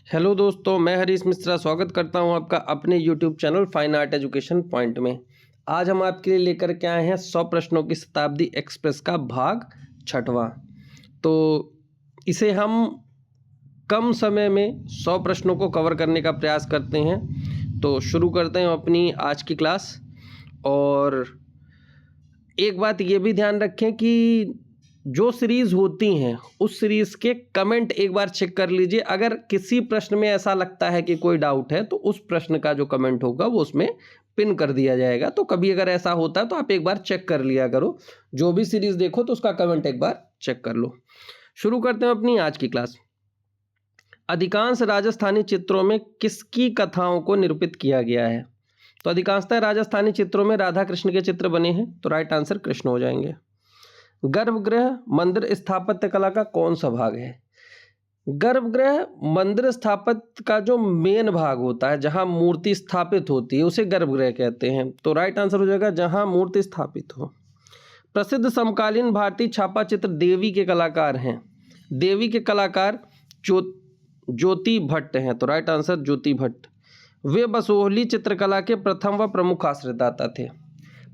Hello दोस्तों, मैं हरीश मिश्रा स्वागत करता हूं आपका अपने YouTube channel fine art education point में। आज हम आपके लिए लेकर के आए हैं 100 प्रश्नों की शताब्दी एक्सप्रेस का भाग 6वां। तो इसे हम कम समय में 100 प्रश्नों को कवर करने का प्रयास करते हैं। तो शुरू करते हैं अपनी आज की क्लास। और एक बात ये भी ध्यान रखें कि जो सीरीज़ होती हैं उस सीरीज़ के कमेंट एक बार चेक कर लीजिए। अगर किसी प्रश्न में ऐसा लगता है कि कोई डाउट है तो उस प्रश्न का जो कमेंट होगा वो उसमें पिन कर दिया जाएगा। तो कभी अगर ऐसा होता है तो आप एक बार चेक कर लिया करो। जो भी सीरीज़ देखो तो उसका कमेंट एक बार चेक कर लो। शुरू करते हैं अपनी आज की क्लास। अधिकांश राजस्थानी चित्रों में किसकी कथाओं को निरूपित किया गया है? तो अधिकांशतः राजस्थानी चित्रों में राधा कृष्ण के चित्र बने हैं, तो राइट आंसर कृष्ण हो जाएंगे। गर्भगृह मंदिर स्थापत्य कला का कौन सा भाग है? गर्भगृह मंदिर स्थापत्य का जो मेन भाग होता है, जहां मूर्ति स्थापित होती है, उसे गर्भगृह कहते हैं। तो राइट आंसर हो जाएगा जहां मूर्ति स्थापित हो। प्रसिद्ध समकालीन भारतीय छापा चित्र देवी के कलाकार हैं। देवी के कलाकार ज्योति भट्ट हैं, तो राइट आंसर ज्योति भट्ट। वे बसोहली चित्रकला के प्रथम व प्रमुख आश्रयदाता थे।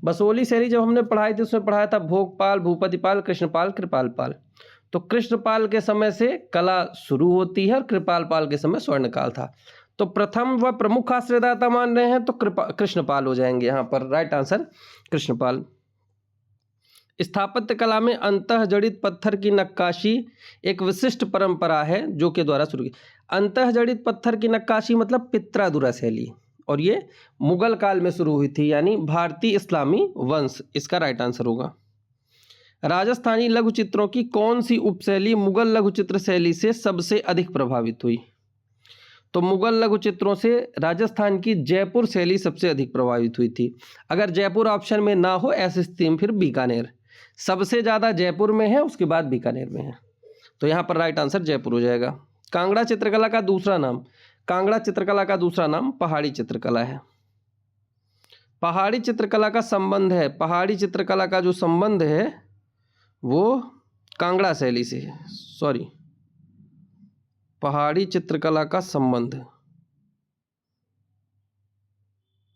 बसोहली शैली जब हमने पढ़ाई थी उसमें पढ़ाया था भोगपाल, भूपतिपाल, कृष्णपाल, कृपालपाल। तो कृष्णपाल के समय से कला शुरू होती है और कृपालपाल के समय स्वर्णकाल था। तो प्रथम व प्रमुख आश्रयदाता मान रहे हैं तो कृष्णपाल हो जाएंगे यहाँ पर। Right answer Krishnapal. स्थापत्य कला में अंतःजड़ित पत्थर की नक्काशी एक विशिष्ट परंपरा है जो के द्वारा शुरू की। अंतःजड़ित पत्थर की नक्काशी मतलब पित्रादुरा शैली, और ये मुगल काल में शुरू हुई थी, यानी भारतीय इस्लामी वंश। इसका राइट आंसर होगा। राजस्थानी लघु चित्रों की कौन सी उपशैली मुगल लघु चित्र शैली से सबसे अधिक प्रभावित हुई? तो मुगल लघु चित्रों से राजस्थान की जयपुर शैली सबसे अधिक प्रभावित हुई थी। अगर जयपुर ऑप्शन में ना हो ऐसी स्थिति में फिर बीकानेर। सबसे ज़्यादा जयपुर में है, उसके बाद बीकानेर में है। तो यहाँ पर राइट आंसर जयपुर हो जाएगा। कांगड़ा चित्रकला का दूसरा नाम? कांगड़ा चित्रकला का दूसरा नाम पहाड़ी चित्रकला है। पहाड़ी चित्रकला का संबंध है, पहाड़ी चित्रकला का जो संबंध है वो कांगड़ा शैली से है। सॉरी, पहाड़ी चित्रकला का संबंध,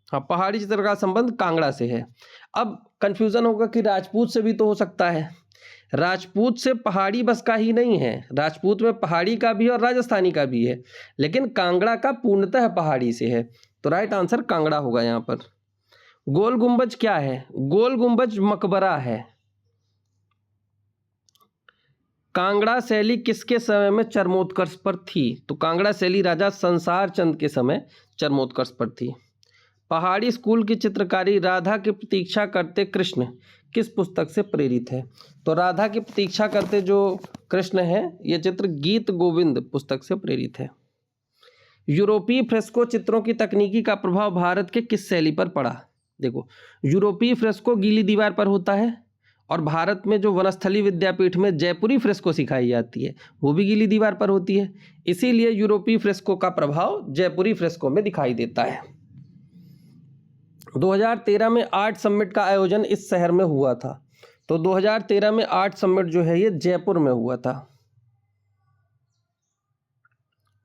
हाँ, पहाड़ी चित्रकला का संबंध कांगड़ा से है। अब कंफ्यूजन होगा कि राजपूत से भी तो हो सकता है। राजपूत से पहाड़ी बस का ही नहीं है, राजपूत में पहाड़ी का भी और राजस्थानी का भी है, लेकिन कांगड़ा का पूर्णतः पहाड़ी से है। तो राइट आंसर कांगड़ा होगा यहाँ पर। गोल गुंबज क्या है? गोल गुंबज मकबरा है। कांगड़ा शैली किसके समय में चरमोत्कर्ष पर थी? तो कांगड़ा शैली राजा संसार चंद के समय चरमोत्कर्ष पर थी। पहाड़ी स्कूल की चित्रकारी राधा की प्रतीक्षा करते कृष्ण किस पुस्तक से प्रेरित है? तो राधा की प्रतीक्षा करते जो कृष्ण है, ये चित्र गीत गोविंद पुस्तक से प्रेरित है। यूरोपीय फ्रेस्को चित्रों की तकनीकी का प्रभाव भारत के किस शैली पर पड़ा? देखो, यूरोपीय फ्रेस्को गीली दीवार पर होता है, और भारत में जो वनस्थली विद्यापीठ में जयपुरी फ्रेस्को सिखाई जाती है वो भी गीली दीवार पर होती है। इसीलिए यूरोपीय फ्रेस्को का प्रभाव जयपुरी फ्रेस्को में दिखाई देता है। 2013 में आर्ट समिट का आयोजन इस शहर में हुआ था। तो 2013 में आर्ट समिट जो है ये जयपुर में हुआ था।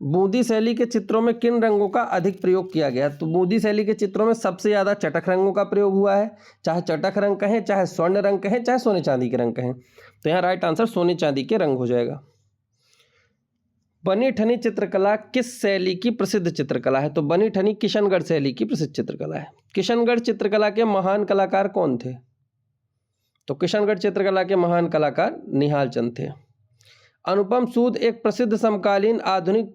बूंदी शैली के चित्रों में किन रंगों का अधिक प्रयोग किया गया? तो बूंदी शैली के चित्रों में सबसे ज़्यादा चटक रंगों का प्रयोग हुआ है। चाहे चटक रंग कहें, चाहे स्वर्ण रंग कहें, चाहे सोने चांदी के रंग कहें। तो यहाँ राइट आंसर सोने चांदी के रंग हो जाएगा। बनी ठनी चित्रकला किस शैली की प्रसिद्ध चित्रकला है? तो बनी ठनी किशनगढ़ शैली की प्रसिद्ध चित्रकला है। किशनगढ़ चित्रकला के महान कलाकार कौन थे? तो किशनगढ़ चित्रकला के महान कलाकार निहाल चंद थे। अनुपम सूद एक प्रसिद्ध समकालीन आधुनिक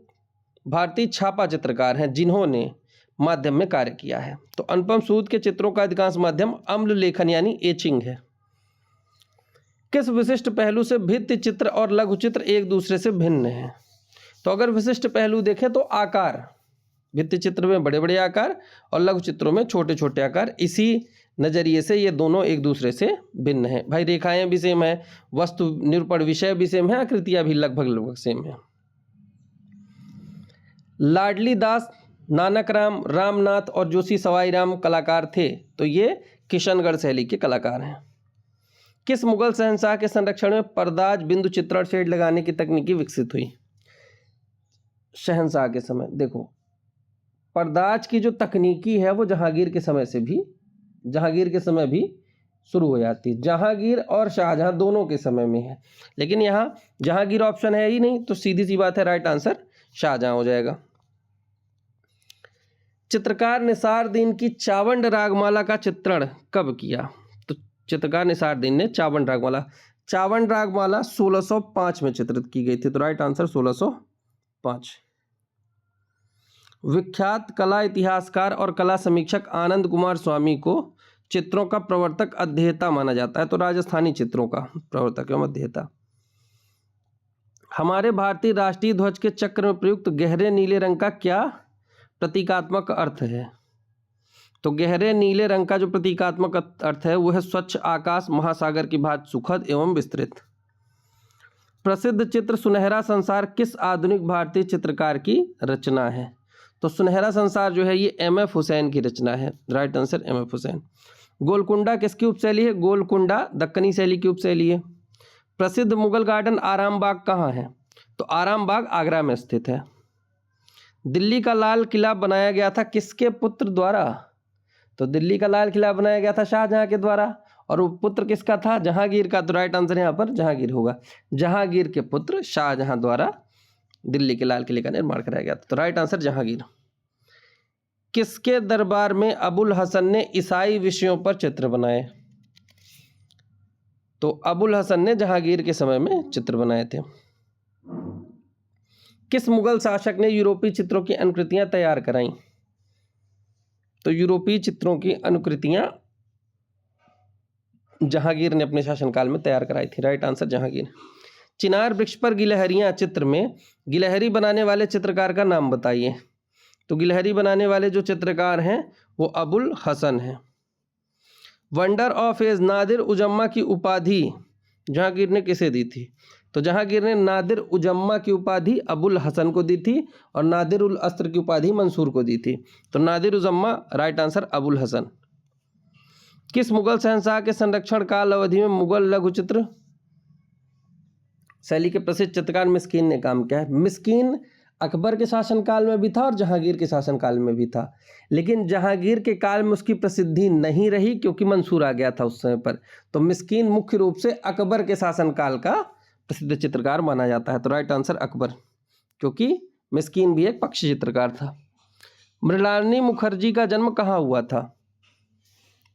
भारतीय छापा चित्रकार हैं जिन्होंने माध्यम में कार्य किया है। तो अनुपम सूद के चित्रों का अधिकांश माध्यम अम्ल लेखन यानी एचिंग है। किस विशिष्ट पहलू से भित्ति चित्र और लघु चित्र एक दूसरे से भिन्न हैं? तो अगर विशिष्ट पहलू देखें तो आकार, भित्ति चित्र में बड़े बड़े आकार और लघु चित्रों में छोटे छोटे आकार, इसी नज़रिए से ये दोनों एक दूसरे से भिन्न हैं। भाई रेखाएं भी सेम है, वस्तु निरूपण विषय भी सेम है, आकृतियां भी लगभग सेम है। लाडली दास, नानक राम, रामनाथ और जोशी सवाई राम कलाकार थे, तो ये किशनगढ़ शैली के कलाकार हैं। किस मुगल शहंशाह के संरक्षण में परदाज बिंदु चित्रण शेड लगाने की तकनीकी विकसित हुई? शहंशाह के समय, देखो पर्दाज की जो तकनीकी है वो जहांगीर के समय भी शुरू हो जाती है। जहांगीर और शाहजहां दोनों के समय में है, लेकिन यहाँ जहांगीर ऑप्शन है ही नहीं, तो सीधी सी बात है राइट आंसर शाहजहां हो जाएगा। चित्रकार निसारदीन की चावंड रागमाला का चित्रण कब किया? तो चित्रकार निसारदीन ने चावंड रागमाला 1605 में चित्रित की गई थी, तो राइट आंसर 1605। विख्यात कला इतिहासकार और कला समीक्षक आनंद कुमार स्वामी को चित्रों का प्रवर्तक अध्येता माना जाता है, तो राजस्थानी चित्रों का प्रवर्तक एवं अध्येता। हमारे भारतीय राष्ट्रीय ध्वज के चक्र में प्रयुक्त गहरे नीले रंग का क्या प्रतीकात्मक अर्थ है? तो गहरे नीले रंग का जो प्रतीकात्मक अर्थ है वो है स्वच्छ आकाश, महासागर की भांति सुखद एवं विस्तृत। प्रसिद्ध चित्र सुनहरा संसार किस आधुनिक भारतीय चित्रकार की रचना है? तो सुनहरा संसार जो है ये M.F. हुसैन की रचना है, right answer M.F. Hussain. Golconda किसकी उपशैली है? गोलकुंडा दक्कनी शैली की उपशैली है। प्रसिद्ध मुगल गार्डन आराम बाग कहाँ है? तो आराम बाग आगरा में स्थित है। दिल्ली का लाल किला बनाया गया था किसके पुत्र द्वारा? तो दिल्ली का लाल किला बनाया गया था शाहजहां के द्वारा, और वो पुत्र किसका था? जहांगीर का, तो राइट आंसर यहाँ पर जहांगीर होगा। जहांगीर के पुत्र शाहजहां द्वारा दिल्ली के लाल किले का निर्माण कराया गया था, तो राइट आंसर जहांगीर। किसके दरबार में अबुल हसन ने ईसाई विषयों पर चित्र बनाए? तो अबुल हसन ने जहांगीर के समय में चित्र बनाए थे। किस मुगल शासक ने यूरोपीय चित्रों की अनुकृतियां तैयार कराईं? तो यूरोपीय चित्रों की अनुकृतियां जहांगीर ने अपने शासनकाल में तैयार कराई थी, राइट आंसर जहांगीर। चिनार वृक्ष पर गिलहरियां चित्र में गिलहरी बनाने वाले चित्रकार का नाम बताइए? तो गिलहरी बनाने वाले जो चित्रकार हैं वो अबुल हसन हैं। वंडर ऑफ एज नादिर उजम्मा की उपाधि जहांगीर ने किसे दी थी? तो जहांगीर ने नादिर उजम्मा की उपाधि अबुल हसन को दी थी और नादिर उल अस्त्र की उपाधि मंसूर को दी थी, तो नादिर उजम्मा राइट आंसर अबुल हसन। किस मुगल शहंशाह के संरक्षण काल अवधि में मुगल लघु चित्र शैली के प्रसिद्ध चित्रकार मिस्कीन ने काम किया है? मिस्कीन अकबर के शासनकाल में भी था और जहांगीर के शासनकाल में भी था, लेकिन जहांगीर के काल में उसकी प्रसिद्धि नहीं रही क्योंकि मंसूर आ गया था उस समय पर। तो मिस्कीन मुख्य रूप से अकबर के शासनकाल का प्रसिद्ध चित्रकार माना जाता है, तो राइट आंसर अकबर, क्योंकि मिस्कीन भी एक पक्षी चित्रकार था। मृणालिनी मुखर्जी का जन्म कहाँ हुआ था?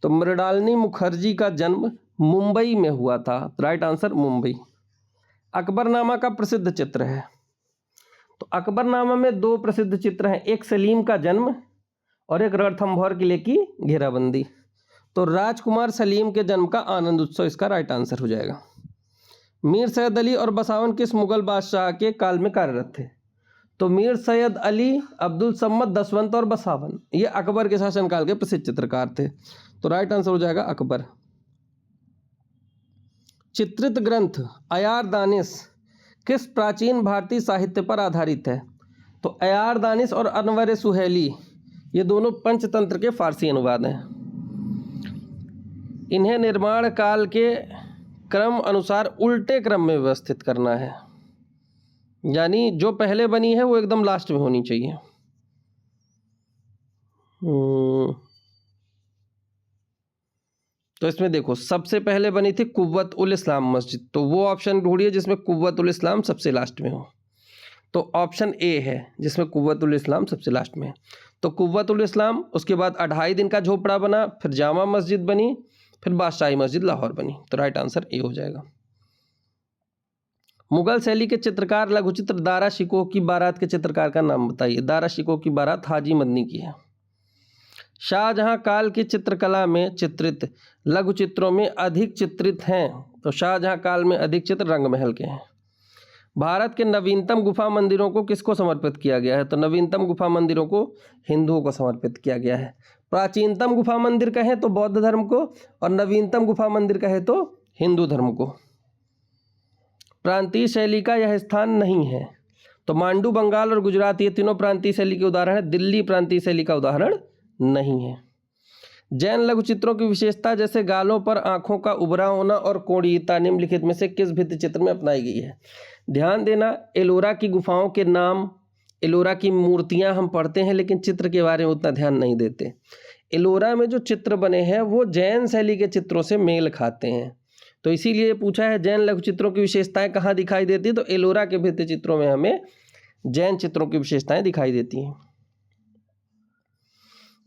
तो मृणालिनी मुखर्जी का जन्म मुंबई में हुआ था, राइट आंसर मुंबई। अकबरनामा का प्रसिद्ध चित्र है? तो अकबरनामा में दो प्रसिद्ध चित्र हैं, एक सलीम का जन्म और एक रणथंभौर किले की घेराबंदी। तो राजकुमार सलीम के जन्म का आनंद उत्सव इसका राइट आंसर हो जाएगा। मीर सैयद अली और बसावन किस मुगल बादशाह के काल में कार्यरत थे? तो मीर सैयद अली, अब्दुल सम्मद, दसवंत और बसावन ये अकबर के शासनकाल के प्रसिद्ध चित्रकार थे, तो राइट आंसर हो जाएगा अकबर। चित्रित ग्रंथ अयार दानिश किस प्राचीन भारतीय साहित्य पर आधारित है? तो अयार दानिश और अनवर सुहेली ये दोनों पंचतंत्र के फारसी अनुवाद हैं। इन्हें निर्माण काल के क्रम अनुसार उल्टे क्रम में व्यवस्थित करना है, यानी जो पहले बनी है वो एकदम लास्ट में होनी चाहिए। तो इसमें देखो सबसे पहले बनी थी कुव्वत उल इस्लाम मस्जिद, तो वो ऑप्शन ढूंढिए जिसमें कुव्वत उल इस्लाम सबसे लास्ट में हो। तो ऑप्शन ए है जिसमें कुव्वत उल इस्लाम सबसे लास्ट में है। तो कुव्वत उल इस्लाम, उसके बाद 2.5 दिन का झोपड़ा बना, फिर जामा मस्जिद बनी, फिर बादशाही मस्जिद लाहौर बनी, तो राइट आंसर ए हो जाएगा। मुगल शैली के चित्रकार लघुचित्र दारा शिकोह की बारात के चित्रकार का नाम बताइए? दारा शिकोह की बारात हाजी मदनी की है। शाहजहां काल की चित्रकला में चित्रित लघु चित्रों में अधिक चित्रित हैं, तो शाहजहां काल में अधिक चित्र रंग महल के हैं। भारत के नवीनतम गुफा मंदिरों को किसको समर्पित किया गया है? तो नवीनतम गुफा मंदिरों को हिंदुओं को समर्पित किया गया है। प्राचीनतम गुफा मंदिर कहें तो बौद्ध धर्म को, और नवीनतम गुफा मंदिर कहें तो हिंदू धर्म को। प्रांतीय शैली का यह स्थान नहीं है, तो मांडू बंगाल और गुजरात ये तीनों प्रांतीय शैली के उदाहरण है, दिल्ली प्रांतीय शैली का उदाहरण नहीं है। जैन लघु चित्रों की विशेषता जैसे गालों पर आंखों का उभरा होना और कोणीयता निम्नलिखित में से किस भित्ति चित्र में अपनाई गई है? ध्यान देना, एलोरा की गुफाओं के नाम, एलोरा की मूर्तियां हम पढ़ते हैं लेकिन चित्र के बारे में उतना ध्यान नहीं देते। एलोरा में जो चित्र बने हैं वो जैन शैली के चित्रों से मेल खाते हैं, तो इसीलिए पूछा है जैन लघु चित्रों की विशेषताएं कहाँ दिखाई देती है, तो एलोरा के भित्ति चित्रों में हमें जैन चित्रों की विशेषताएं दिखाई देती हैं।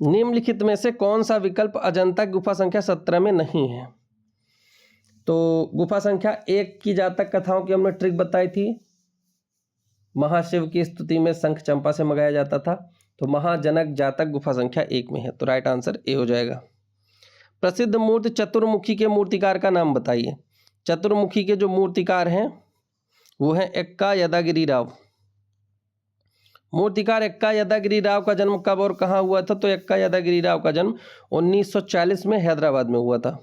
निम्नलिखित में से कौन सा विकल्प अजंता गुफा संख्या 17 में नहीं है? तो गुफा संख्या 1 की जातक कथाओं की हमने ट्रिक बताई थी। महाशिव की स्तुति में शंख चंपा से मंगाया जाता था, तो महाजनक जातक गुफा संख्या 1 में है, तो राइट आंसर ए हो जाएगा। प्रसिद्ध मूर्ति चतुर्मुखी के मूर्तिकार का नाम बताइए। चतुर्मुखी के जो मूर्तिकार हैं वो हैं एक्का यदागिरी राव। मूर्तिकार एक्का यदागिरी राव का जन्म कब और कहाँ हुआ था? तो एक्का यदागिरी राव का जन्म 1940 में हैदराबाद में हुआ था।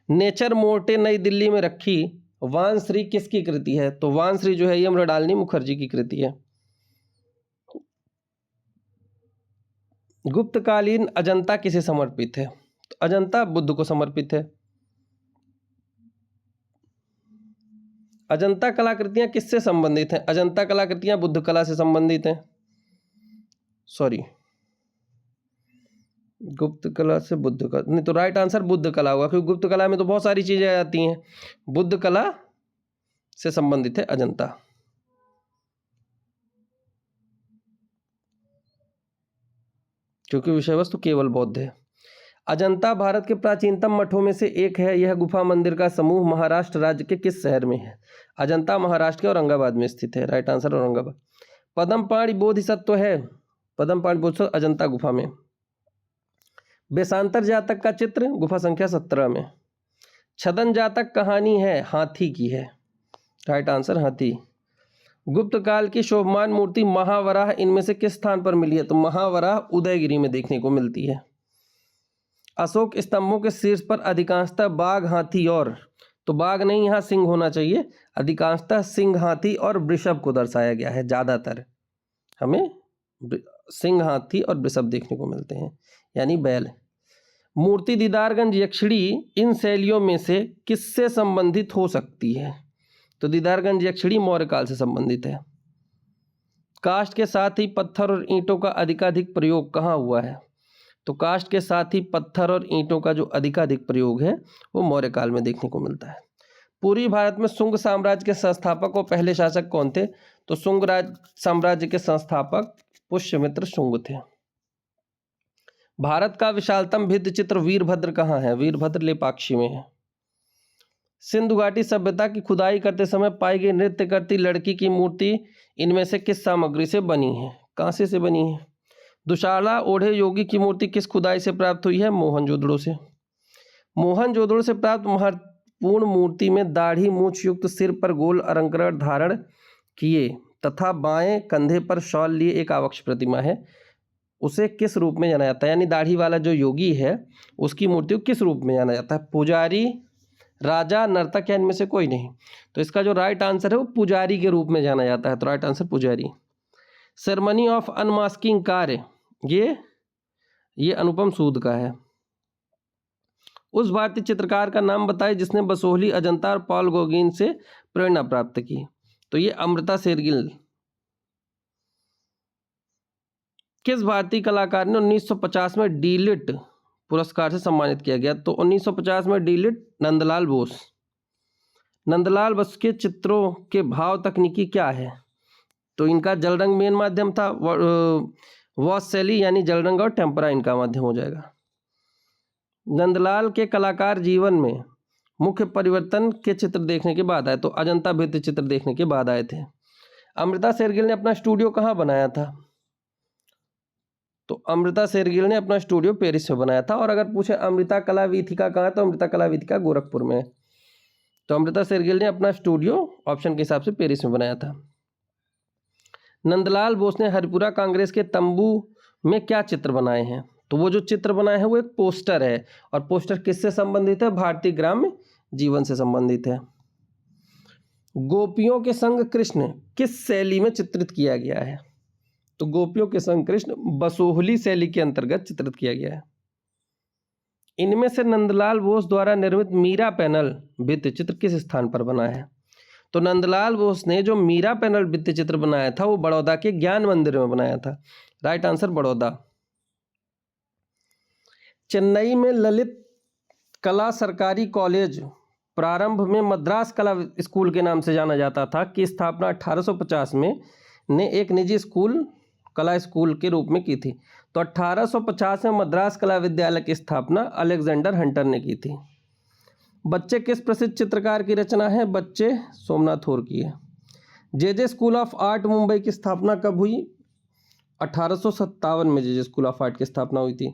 नेचर मोर्टे नई दिल्ली में रखी वानश्री किसकी कृति है? तो वानश्री जो है ये मृणालिनी मुखर्जी की कृति है। गुप्तकालीन अजंता किसे समर्पित है? तो अजंता बुद्ध को समर्पित है। अजंता कलाकृतियां किससे संबंधित हैं? अजंता कलाकृतियां बुद्ध कला से संबंधित हैं। सॉरी, गुप्त कला से बुद्ध कला नहीं, तो राइट आंसर बुद्ध कला होगा, क्योंकि गुप्त कला में तो बहुत सारी चीजें आ जाती हैं। बुद्ध कला से संबंधित है अजंता। क्योंकि विषय वस्तु केवल बौद्ध है। अजंता भारत के प्राचीनतम मठों में से एक है। यह गुफा मंदिर का समूह महाराष्ट्र राज्य के किस शहर में है? अजंता महाराष्ट्र के औरंगाबाद में स्थित है। Right answer Aurangabad. पद्मपाणि बोधिसत्व है, पद्मपाणि बोधिसत्व अजंता गुफा में। वेशांतर जातक का चित्र गुफा संख्या 17 में। छदन जातक कहानी है हाथी की है। राइट आंसर हाथी। गुप्त काल की शोभमान मूर्ति महावराह इनमें से किस स्थान पर मिली है? तो महावराह उदयगिरी में देखने को मिलती है। अशोक स्तंभों के शीर्ष पर अधिकांशतः बाघ, हाथी और, तो बाघ नहीं, यहाँ सिंह होना चाहिए, अधिकांशतः सिंह, हाथी और वृषभ को दर्शाया गया है। ज़्यादातर हमें सिंह, हाथी और वृषभ देखने को मिलते हैं, यानी बैल। मूर्ति दीदारगंज यक्षिणी इन शैलियों में से किससे संबंधित हो सकती है? तो दीदारगंज यक्षिणी मौर्य काल से संबंधित है। काष्ठ के साथ ही पत्थर और ईंटों का अधिकाधिक प्रयोग कहाँ हुआ है? तो काष्ठ के साथ ही पत्थर और ईंटों का जो अधिकाधिक प्रयोग है वो मौर्य काल में देखने को मिलता है। पूर्वी भारत में शुंग साम्राज्य के संस्थापक और पहले शासक कौन थे? तो शुंग साम्राज्य के संस्थापक पुष्यमित्र शुंग थे। भारत का विशालतम भित्ति चित्र वीरभद्र कहाँ है? वीरभद्र लेपाक्षी में है। सिंधु घाटी सभ्यता की खुदाई करते समय पाई गई नृत्य करती लड़की की मूर्ति इनमें से किस सामग्री से बनी है? कांसे से बनी है। दुशाला ओढ़े योगी की मूर्ति किस खुदाई से प्राप्त हुई है? मोहनजोदड़ो से। मोहनजोदड़ो से प्राप्त महत्वपूर्ण मूर्ति में दाढ़ी मूछ युक्त, सिर पर गोल अलंकरण धारण किए तथा बाएं कंधे पर शॉल लिए एक आवक्ष प्रतिमा है। उसे किस रूप में जाना जाता है? यानी दाढ़ी वाला जो योगी है उसकी मूर्ति को किस रूप में जाना जाता है? पुजारी, राजा, नर्तक या इनमें से कोई नहीं। तो इसका जो राइट आंसर है वो पुजारी के रूप में जाना जाता है, तो राइट आंसर पुजारी। सेरेमनी ऑफ अनमास्किंग कार्य ये अनुपम सूद का है। उस भारतीय चित्रकार का नाम बताए जिसने बसोहली, अजंता और पॉल गौगिन से प्रेरणा प्राप्त की। तो ये अमृता शेरगिल। किस भारतीय कलाकार ने 1950 में डीलिट पुरस्कार से सम्मानित किया गया? तो 1950 में डीलिट नंदलाल बोस। नंदलाल बोस के चित्रों के भाव तकनीकी क्या है? तो इनका जल रंग मेन माध्यम था, वॉश शैली यानी जल रंग और टेम्परा इनका माध्यम हो जाएगा। नंदलाल के कलाकार जीवन में मुख्य परिवर्तन के चित्र देखने के बाद आए? तो अजंता भित्ति चित्र देखने के बाद आए थे। अमृता शेरगिल ने अपना स्टूडियो कहाँ बनाया था? तो अमृता शेरगिल ने अपना स्टूडियो पेरिस में बनाया था। और अगर पूछे अमृता कला वीथिका कहाँ, तो अमृता कला वीथिका गोरखपुर में है। तो अमृता शेरगिल ने अपना स्टूडियो ऑप्शन के हिसाब से पेरिस में बनाया था। नंदलाल बोस ने हरिपुरा कांग्रेस के तंबू में क्या चित्र बनाए हैं? तो वो जो चित्र बनाए हैं वो एक पोस्टर है, और पोस्टर किससे संबंधित है? भारतीय ग्राम्य जीवन से संबंधित है। गोपियों के संग कृष्ण किस शैली में चित्रित किया गया है? तो गोपियों के संग कृष्ण बसोहली शैली के अंतर्गत चित्रित किया गया है। इनमें से नंदलाल बोस द्वारा निर्मित मीरा पैनल भित्ति चित्र किस स्थान पर बना है? तो नंदलाल बोस ने जो मीरा पैनल भित्ति चित्र बनाया था वो बड़ौदा के ज्ञान मंदिर में बनाया था। Right answer Baroda. चेन्नई में ललित कला सरकारी कॉलेज प्रारंभ में मद्रास कला स्कूल के नाम से जाना जाता था की स्थापना 1850 में ने एक निजी स्कूल कला स्कूल के रूप में की थी। तो 1850 में मद्रास कला विद्यालय की स्थापना अलेक्जेंडर हंटर ने की थी। बच्चे किस प्रसिद्ध चित्रकार की रचना है? बच्चे सोमनाथ होर की है। जे स्कूल ऑफ आर्ट मुंबई की स्थापना कब हुई? 1857 में जे स्कूल ऑफ आर्ट की स्थापना हुई थी।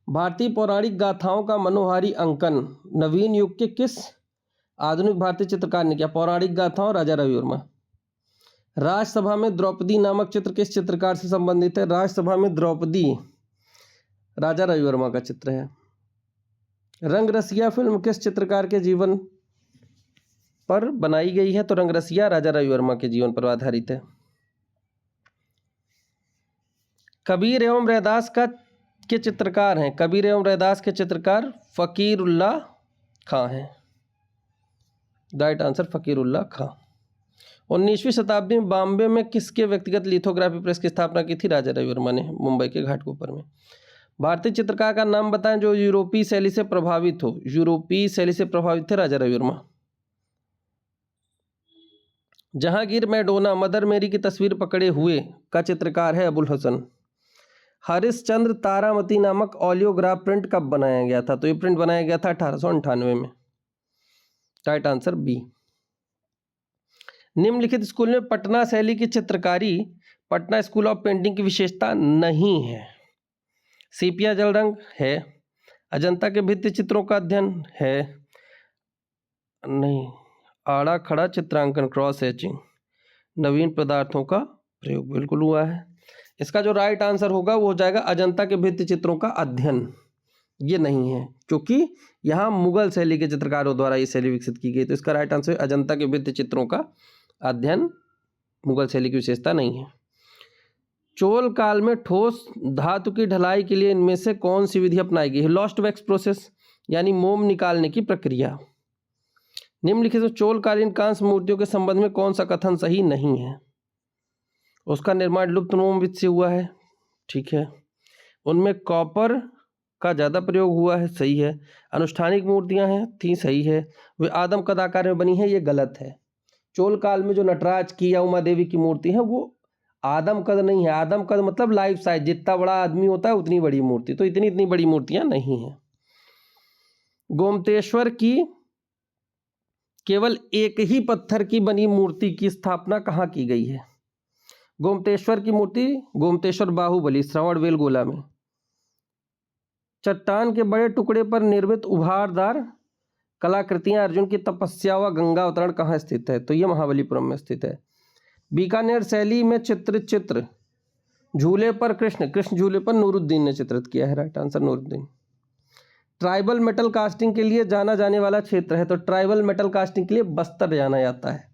भारतीय पौराणिक गाथाओं का मनोहारी अंकन नवीन युग के किस आधुनिक भारतीय चित्रकार ने किया? पौराणिक गाथाओं राजा रवि वर्मा। राज्यसभा में द्रौपदी नामक चित्र किस चित्रकार से संबंधित है? राज्यसभा में द्रौपदी राजा रवि वर्मा का चित्र है। रंग रसिया फिल्म किस चित्रकार के जीवन पर बनाई गई है? तो रंग रसिया राजा रवि वर्मा के जीवन पर आधारित है। कबीर एवं रैदास के चित्रकार हैं। कबीर एवं रैदास के चित्रकार फकीरुल्लाह खां हैं। राइट आंसर फकीरुल्लाह खां। 19वीं शताब्दी में बॉम्बे में किसके व्यक्तिगत लिथोग्राफी प्रेस की स्थापना की थी? राजा रवि वर्मा ने, मुंबई के घाटकोपर में। भारतीय चित्रकार का नाम बताएं जो यूरोपीय शैली से प्रभावित हो। यूरोपीय शैली से प्रभावित थे राजा रवि वर्मा। जहांगीर मैडोना मदर मेरी की तस्वीर पकड़े हुए का चित्रकार है अबुल हसन। हरिश्चंद्र तारामती नामक ऑलियोग्राफ प्रिंट कब बनाया गया था? तो ये प्रिंट बनाया गया था 1898 में। Right answer B. निम्नलिखित स्कूल में पटना शैली की चित्रकारी पटना स्कूल ऑफ पेंटिंग की विशेषता नहीं है। सीपिया जल रंग है। अजंता के भित्ति चित्रों का अध्ययन है नहीं। आड़ा खड़ा चित्रांकन क्रॉस हैचिंग। नवीन पदार्थों का प्रयोग बिल्कुल हुआ है। इसका जो राइट आंसर होगा वो हो जाएगा अजंता के भित्ति चित्रों का अध्ययन। ये नहीं है क्योंकि यहाँ मुगल शैली के चित्रकारों द्वारा ये शैली विकसित की गई। तो इसका राइट आंसर अजंता के भित्ति चित्रों का अध्ययन मुगल शैली की विशेषता नहीं है। चोल काल में ठोस धातु की ढलाई के लिए इनमें से कौन सी विधि अपनाई गई है? लॉस्ट वैक्स प्रोसेस यानी मोम निकालने की प्रक्रिया। निम्नलिखित में चोलकालीन कांस्य मूर्तियों के संबंध में कौन सा कथन सही नहीं है? उसका निर्माण लुप्त मोमविद से हुआ है, ठीक है। उनमें कॉपर का ज़्यादा प्रयोग हुआ है, सही है। अनुष्ठानिक मूर्तियां हैं थी, सही है। वे आदम कद आकार में बनी है, ये गलत है। चोल काल में जो नटराज की या उमा देवी की मूर्ति है वो आदम कद नहीं है। आदम कद मतलब लाइफ साइज, जितना बड़ा आदमी होता है उतनी बड़ी मूर्ति, तो इतनी बड़ी मूर्तियां नहीं हैं। गोमतेश्वर की केवल एक ही पत्थर की बनी मूर्ति की स्थापना कहाँ की गई है? गोमतेश्वर की मूर्ति गोमतेश्वर बाहुबली श्रवणबेलगोला में। चट्टान के बड़े टुकड़े पर निर्मित उभारदार कलाकृतियां अर्जुन की तपस्या व गंगा अवतरण कहाँ स्थित है? तो ये महाबलीपुरम में स्थित है। बीकानेर शैली में चित्र झूले पर कृष्ण झूले पर नूरुद्दीन ने चित्रित किया है। Right answer Nooruddin. Tribal metal casting के लिए जाना जाने वाला क्षेत्र है, तो ट्राइबल मेटल कास्टिंग के लिए बस्तर जाना जाता है।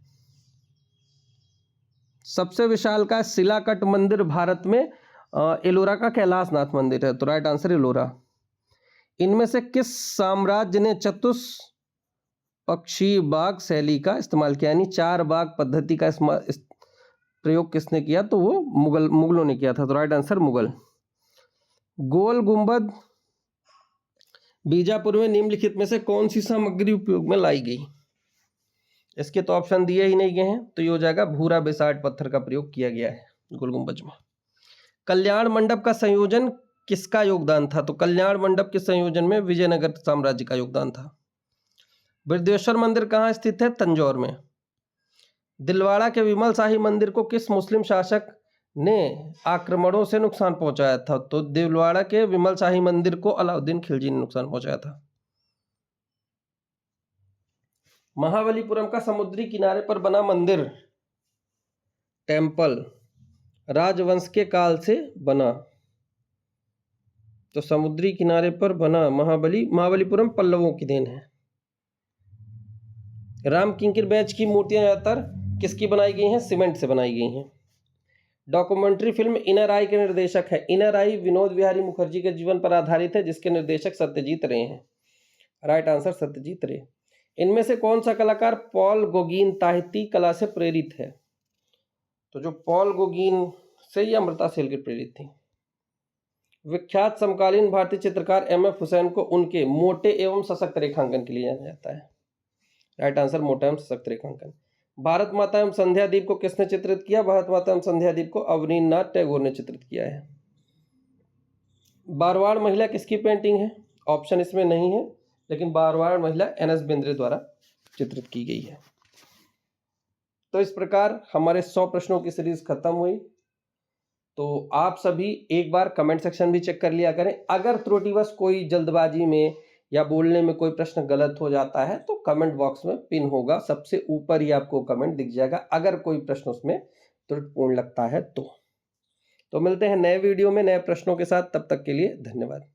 सबसे विशालकाय शिलाकट मंदिर भारत में एलोरा का कैलाशनाथ मंदिर है, तो राइट आंसर एलोरा। इनमें से किस साम्राज्य ने चतुष्पक्षीय बाग शैली का इस्तेमाल किया, यानी 4 बाग पद्धति का प्रयोग किसने किया? तो वो मुगलों ने किया था, तो राइट आंसर मुगल। गोल गुंबद बीजापुर में निम्नलिखित में से कौन सी सामग्री उपयोग में लाई गई? इसके तो ऑप्शन दिए ही नहीं गए हैं, तो ये हो जाएगा भूरा बेसाल्ट पत्थर का प्रयोग किया गया है गोल गुंबज में। कल्याण मंडप का संयोजन किसका योगदान था? तो कल्याण मंडप के संयोजन में विजयनगर साम्राज्य का योगदान था। बृहदेश्वर मंदिर कहाँ स्थित है? तंजौर में। दिलवाड़ा के विमल शाही मंदिर को किस मुस्लिम शासक ने आक्रमणों से नुकसान पहुंचाया था? तो दिलवाड़ा के विमल शाही मंदिर को अलाउद्दीन खिलजी ने नुकसान पहुंचाया था। महाबलीपुरम का समुद्री किनारे पर बना मंदिर टेंपल राजवंश के काल से बना, तो समुद्री किनारे पर बना महाबलीपुरम पल्लवों की देन है। राम किंकर बैच की मूर्तियां ज्यादातर किसकी बनाई गई हैं? सीमेंट से बनाई गई हैं। डॉक्यूमेंट्री फिल्म इनर आई के निर्देशक है। इनर आई विनोद बिहारी मुखर्जी के जीवन पर आधारित है, जिसके निर्देशक सत्यजीत रे हैं। राइट आंसर सत्यजीत रे। इनमें से कौन सा कलाकार पॉल गोगीन ताहिती कला से प्रेरित है? तो जो पॉल गोगीन से या अमृता सेल प्रेरित थी। विख्यात समकालीन भारतीय चित्रकार एम.एफ. हुसैन को उनके मोटे एवं सशक्त रेखांकन के लिए जाना जाता है। राइट आंसर मोटा एवं सशक्त रेखांकन। भारत माता एवं संध्या दीप को किसने चित्रित किया? भारत माता एवं संध्या दीप को अवनींद्रनाथ टैगोर ने चित्रित किया है। बारवाड़ महिला किसकी पेंटिंग है? ऑप्शन इसमें नहीं है, लेकिन बारवाड़ महिला एन.एस. बिंद्रे द्वारा चित्रित की गई है। तो इस प्रकार हमारे 100 प्रश्नों की सीरीज खत्म हुई। तो आप सभी एक बार कमेंट सेक्शन भी चेक कर लिया करें। अगर त्रुटिवश कोई जल्दबाजी में या बोलने में कोई प्रश्न गलत हो जाता है तो कमेंट बॉक्स में पिन होगा, सबसे ऊपर ही आपको कमेंट दिख जाएगा अगर कोई प्रश्न उसमें त्रुटिपूर्ण लगता है तो मिलते हैं नए वीडियो में नए प्रश्नों के साथ। तब तक के लिए धन्यवाद।